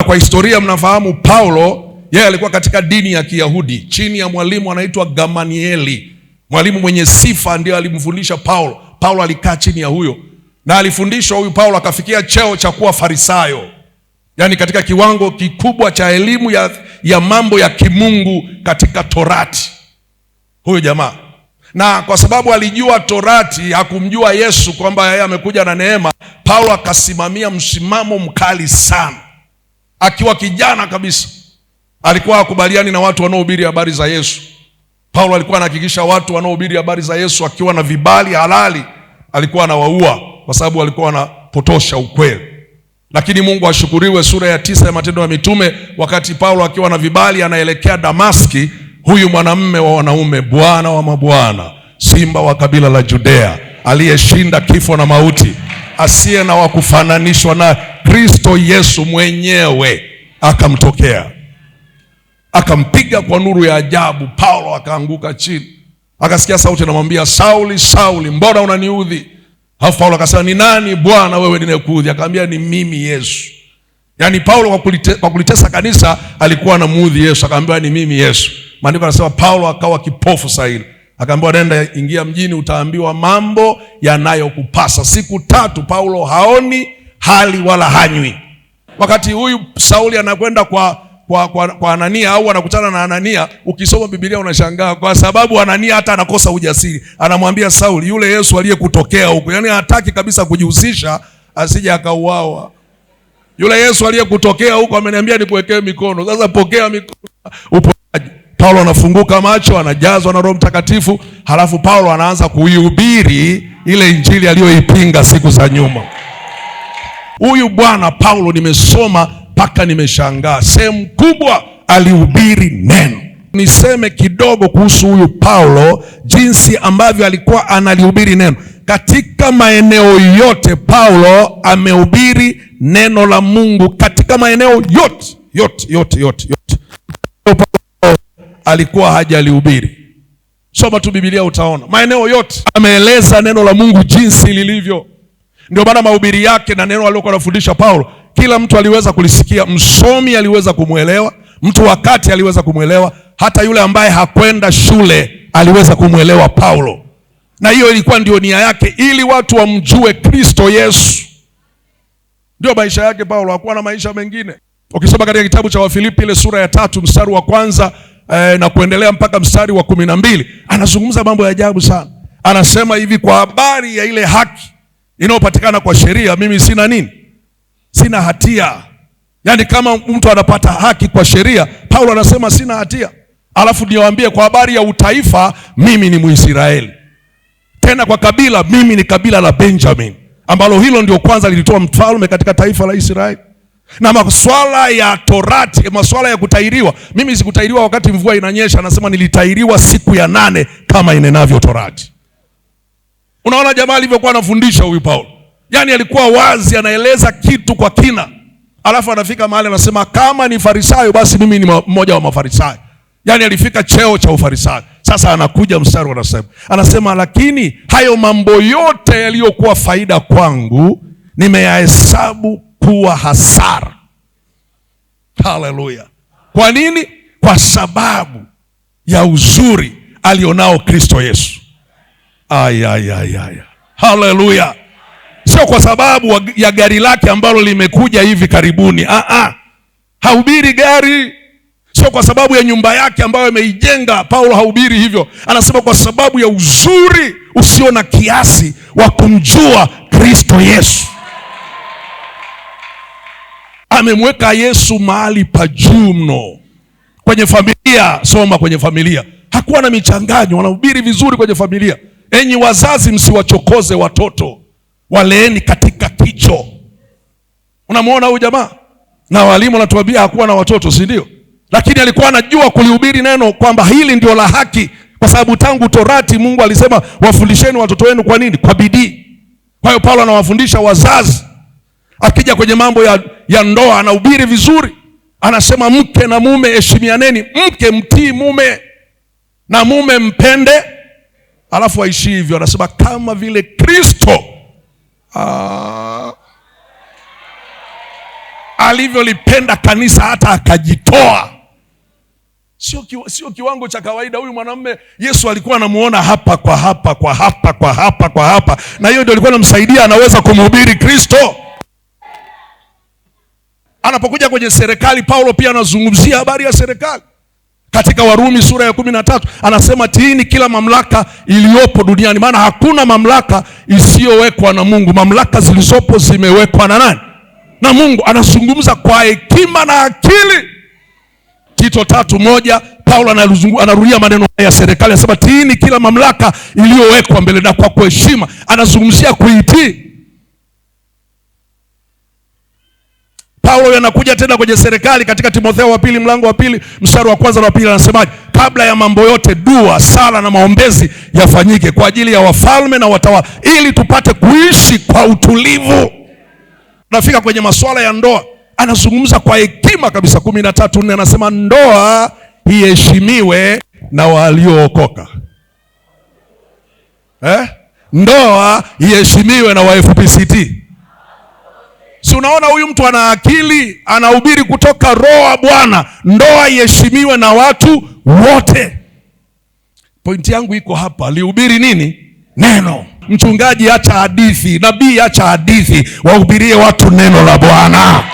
kwa historia mnafahamu Paulo yeye alikuwa katika dini ya Kiyahudi chini ya mwalimu anaitwa Gamalieli. Mwalimu mwenye sifa ndiye alimfundisha Paulo. Paulo alikaa chini ya huyo na alifundishwa huyu Paulo akafikia cheo cha kuwa Farisayo. Yaani katika kiwango kikubwa cha elimu ya mambo ya kimungu katika Torati. Huyo jamaa. Na kwa sababu alijua Torati, hakumjua Yesu kwamba yeye amekuja na neema, Paulo akasimamia msimamo mkali sana. Akiwa kijana kabisa, alikuwa hakubaliani na watu wanaohubiri habari za Yesu. Paulo alikuwa anahakikisha watu wanaohubiri habari za Yesu akiwa na vibali halali, alikuwa anawaua kwa sababu walikuwa wanapotosha ukweli. Lakini Mungu ashukuriwe, sura ya 9 ya Matendo ya Mitume, wakati Paulo akiwa na vibali anaelekea Damaski, huyu mwanamume wa wanaume, Bwana wa mabwana, simba wa kabila la Judea, aliyeshinda kifo na mauti, asiye na wakufananishwa na Kristo Yesu mwenyewe, akamtokea. Akampiga kwa nuru ya ajabu. Paulo akaanguka chini. Akasikia sauti inamwambia, Sauli, Sauli, mbona unaniudhi? Hafu Paulo akasema, ni nani Bwana wewe ninayekuudhi? Akamwambia, ni mimi Yesu. Yaani Paulo kwa kulitesa kanisa alikuwa anamuudhi Yesu. Akamwambia, ni mimi Yesu. Maandiko yanasema Paulo akawa kipofu sahili. Akaambiwa, nenda ingia mjini utaambiwa mambo yanayokupasa. Siku 3 Paulo haoni, hali wala hanywi. Wakati huyu Sauli anakwenda kwa Anania au anakutana na Anania, ukisoma Biblia unashangaa kwa sababu Anania hata anakosa ujasiri. Anamwambia Sauli, yule Yesu aliyekutokea huko, yaani hataki kabisa kujihusisha asije akauawa. Yule Yesu aliyekutokea huko ameniambia nikuwekee mikono. Sasa pokea mikono uponyaji. Paulo anafunguka macho, anajazwa na Roho Mtakatifu, halafu Paulo anaanza kuihubiri ile injili aliyoipinga siku za nyuma. Huyu bwana Paulo nimesoma mpaka nimeshangaa. Sehemu kubwa alihubiri neno. Niseme kidogo kuhusu huyu Paulo, jinsi ambavyo alikuwa analihubiri neno. Katika maeneo yote Paulo amehubiri neno la Mungu, katika maeneo yote. Paulo alikuwa hajalihubiri. Soma tu Biblia utaona. Maeneo yote ameeleza neno la Mungu jinsi lilivyo. Ndio maana mahubiri yake na neno alilokuwa anafundisha Paulo, kila mtu aliweza kulisikia. Msomi aliweza kumuelewa, mtu wakati aliweza kumuelewa, hata yule ambaye hakwenda shule aliweza kumuelewa Paulo. Na hiyo ilikuwa ndio nia yake, ili watu wamjue Kristo Yesu. Ndio maisha yake Paulo, hakuwa na maisha mengine. Ukisoma katika kitabu cha Wafilipi ile sura ya 3 mstari wa 1 na kuendelea mpaka mstari wa 12, anazungumza mambo ya ajabu sana. Anasema hivi, kwa habari ya ile haki inayopatikana kwa sheria, mimi sina nini? Sina hatia. Yaani kama mtu anapata haki kwa sheria, Paulo anasema sina hatia. Alafu niwaambie, kwa habari ya utaifa, mimi ni Mwisraeli. Tena kwa kabila, mimi ni kabila la Benjamin, ambalo hilo ndio kwanza lilitoa mfalme katika taifa la Israeli. Na masuala ya Torati, masuala ya kutairiwa, mimi sikutairiwa wakati mvua inanyesha, anasema nilitairiwa siku ya 8 kama inenavyo Torati. Unaona jamaa alivyokuwa anafundisha huyu Paulo. Yaani alikuwa wazi, anaeleza kitu kwa kina. Alafu anafika mahali anasema kama ni Farisayo basi mimi ni mmoja wa Mafarisayo. Yaani alifika cheo cha Ufarisayo. Sasa anakuja mstari anasema lakini hayo mambo yote yaliyokuwa faida kwangu nimeyahesabu kuwa hasara. Haleluya. Kwa nini? Kwa sababu ya uzuri alionao Kristo Yesu. Haleluya. Sio kwa sababu ya gari lake ambalo limekuja hivi karibuni. Hahubiri gari. Sio kwa sababu ya nyumba yake ambayo ameijenga. Paulo hahubiri hivyo. Anasema kwa sababu ya uzuri usio na kiasi wa kumjua Kristo Yesu. Amemweka Yesu mahali pa juu mno. Kwenye familia, soma kwenye familia, hakuwa na michanganyo, wanahubiri vizuri kwenye familia. Enyi wazazi, msiwachokoze watoto, waleeni katika kicho. Unamuona huyu jamaa? Na walimu wanatuambia hakuwa na watoto, si ndio? Lakini alikuwa anajua kulihubiri neno kwamba hili ndio la haki, kwa sababu tangu Torati Mungu alisema wafundisheni watoto wenu. Kwa nini? Kwa bidii. Kwa hiyo Paulo anawafundisha wazazi. Akija kwenye mambo ya ndoa anahubiri vizuri. Anasema mke na mume heshimianeni, mke mtii mume na mume mpende. Alafu aishi hivyo, anasema kama vile Kristo alivyolipenda kanisa hata akajitoa. Sio kiwango cha kawaida. Huyu mwanamume Yesu alikuwa anamuona hapa kwa hapa kwa hapa kwa hapa kwa hapa, na hiyo ndio ilikuwa inamsaidia anaweza kumhubiri Kristo. Anapokuja kwenye serikali, Paulo pia anazungumzia habari ya serikali. Katika Warumi sura ya 13 anasema tiini kila mamlaka iliyopo duniani, maana hakuna mamlaka isiyowekwa na Mungu. Mamlaka zilizopo zimewekwa na nani? Na Mungu. Anazungumza kwa hekima na akili. Tito 3:1 Paulo anarudia maneno ya serikali, anasema tiini kila mamlaka iliyowekwa mbele na kwa kuheshima. Anazungumzia kuitii. Paulo anakuja tena kwenye serikali katika Timotheo wa pili mlango wa 2 mstari wa 1 na wa 2, anasemaje? Kabla ya mambo yote dua, sala na maombezi yafanyike kwa ajili ya wafalme na watawala, ili tupate kuishi kwa utulivu. Nafika kwenye masuala ya ndoa, anazungumza kwa hekima kabisa. 13:4 anasema ndoa iheshimiwe na waliookoka. Ndoa iheshimiwe na wa FPCT. Si unaona huyu mtu ana akili, anahubiri kutoka roho wa Bwana. Ndoa iheshimiwe na watu wote. Pointi yangu iko hapa, lihubiri nini? Neno. Mchungaji acha hadithi, nabii acha hadithi, wahubirie watu neno la Bwana.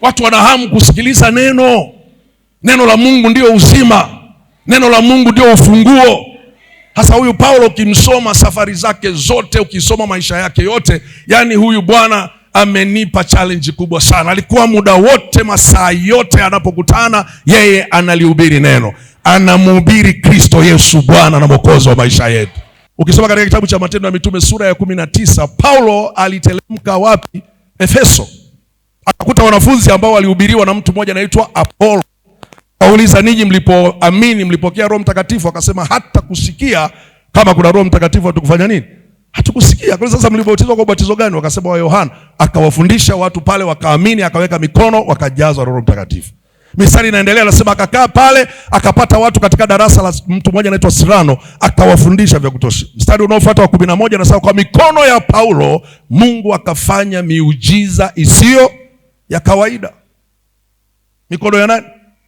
Watu wana hamu kusikiliza neno. Neno la Mungu ndio uzima. Neno la Mungu ndio ufunguo. Hasa huyu Paulo ukimsoma safari zake zote, ukisoma maisha yake yote, yani huyu bwana amenipa challenge kubwa sana. Alikuwa muda wote, masaa yote anapokutana, yeye analihubiri neno. Anamhubiri Kristo Yesu Bwana na Mwokozi wa maisha yetu. Ukisoma katika kitabu cha Matendo ya Mitume sura ya 19, Paulo alitelemka wapi? Efeso. Akakuta wanafunzi ambao walihubiriwa na mtu mmoja anaitwa Apolo. Kauliza, ninyi mlipoamini mlipokea Roho Mtakatifu? Akasema hata kusikia kama kuna Roho Mtakatifu hatukufanya nini? Hatukusikia. Kwa sasa mlibatizwa kwa ubatizo gani? Wakasema wa Yohana. Akawafundisha watu pale, wakaamini, akaweka mikono, wakajazwa Roho Mtakatifu. Mistari inaendelea, anasema akakaa pale, akapata watu katika darasa la mtu mmoja anaitwa Silano, akawafundisha vya kutosha. Mstari unaofuata wa 11 anasema kwa mikono ya Paulo Mungu akafanya miujiza isiyo ya kawaida. Mikono ya nani?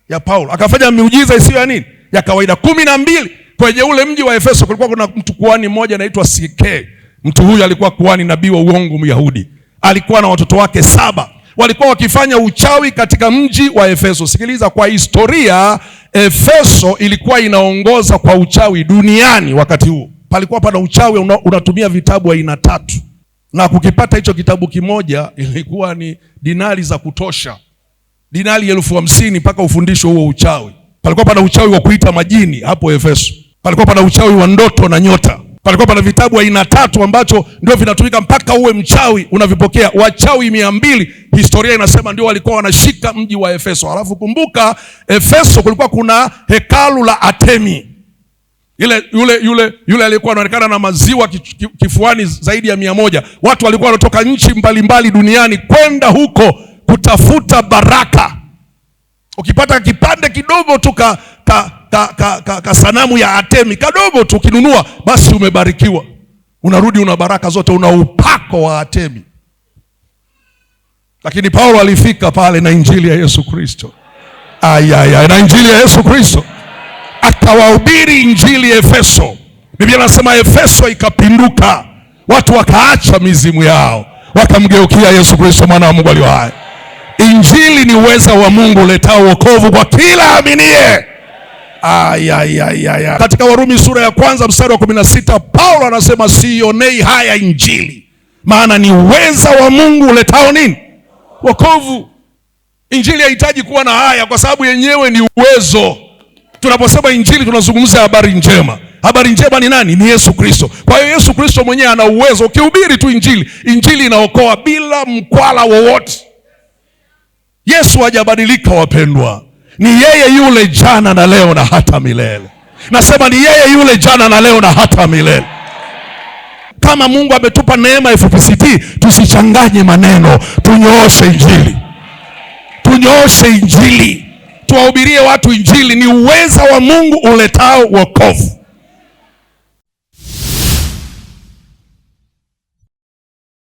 Ya Paulo. Akafanya miujiza isiyo ya nini? Ya kawaida. 12 kwenye ule mji wa Efeso kulikuwa kuna mtu kuhani mmoja anaitwa Sike. Mtu huyu alikuwa kuhani, nabii wa uongo, Myahudi. Alikuwa na watoto wake 7. Walikuwa wakifanya uchawi katika mji wa Efeso. Sikiliza, kwa historia Efeso ilikuwa inaongoza kwa uchawi duniani wakati huo. Palikuwa pana uchawi unatumia vitabu aina 3. Na kukipata hicho kitabu kimoja ilikuwa ni dinari za kutosha. Dinari 50,000 mpaka ufundisho huo uchawi. Palikuwa pana uchawi wa kuita majini hapo Efeso. Palikuwa pana uchawi wa ndoto na nyota. Palikuwa pana vitabu aina 3 ambacho ndio vinatumika mpaka uwe mchawi unavipokea. Wachawi 200 historia inasema ndio walikuwa wanashika mji wa Efeso. Alafu kumbuka Efeso kulikuwa kuna hekalu la Artemi. Yule aliyekuwa anaonekana na maziwa kifuani zaidi ya 100. Watu walikuwa wanatoka nchi mbalimbali duniani kwenda huko kutafuta baraka. Ukipata kipande kidogo tu ka sanamu ya Artemi kadogo tu ukinunua, basi umebarikiwa. Unarudi una baraka zote, una upako wa Artemi. Lakini Paulo alifika pale na injili ya Yesu Kristo. Na injili ya Yesu Kristo. Akawahubiri injili ya Efeso. Biblia inasema Efeso ikapinduka. Watu wakaacha mizimu yao, wakamgeukia Yesu Kristo mwana wa Mungu aliye hai. Injili ni uweza wa Mungu uletao wokovu kwa kila aminiye. Katika Warumi sura ya 1 mstari wa 16 Paulo anasema sionei haya injili, maana ni uweza wa Mungu uletao nini? Wokovu. Injili haihitaji kuwa na haya kwa sababu yenyewe ni uwezo. Tunaposema injili tunazungumza habari njema. Habari njema ni nani? Ni Yesu Kristo. Kwa hiyo Yesu Kristo mwenyewe ana uwezo. Ukihubiri tu injili, injili inaokoa bila mkwala wowote. Yesu hajabadilika wapendwa. Ni yeye yule jana na leo na hata milele. Nasema ni yeye yule jana na leo na hata milele. Kama Mungu ametupa neema ya FPCT, tusichanganye maneno, tunyooshe injili. Tunyooshe injili. Tuwahubirie watu injili, ni uweza wa Mungu uletao wokovu.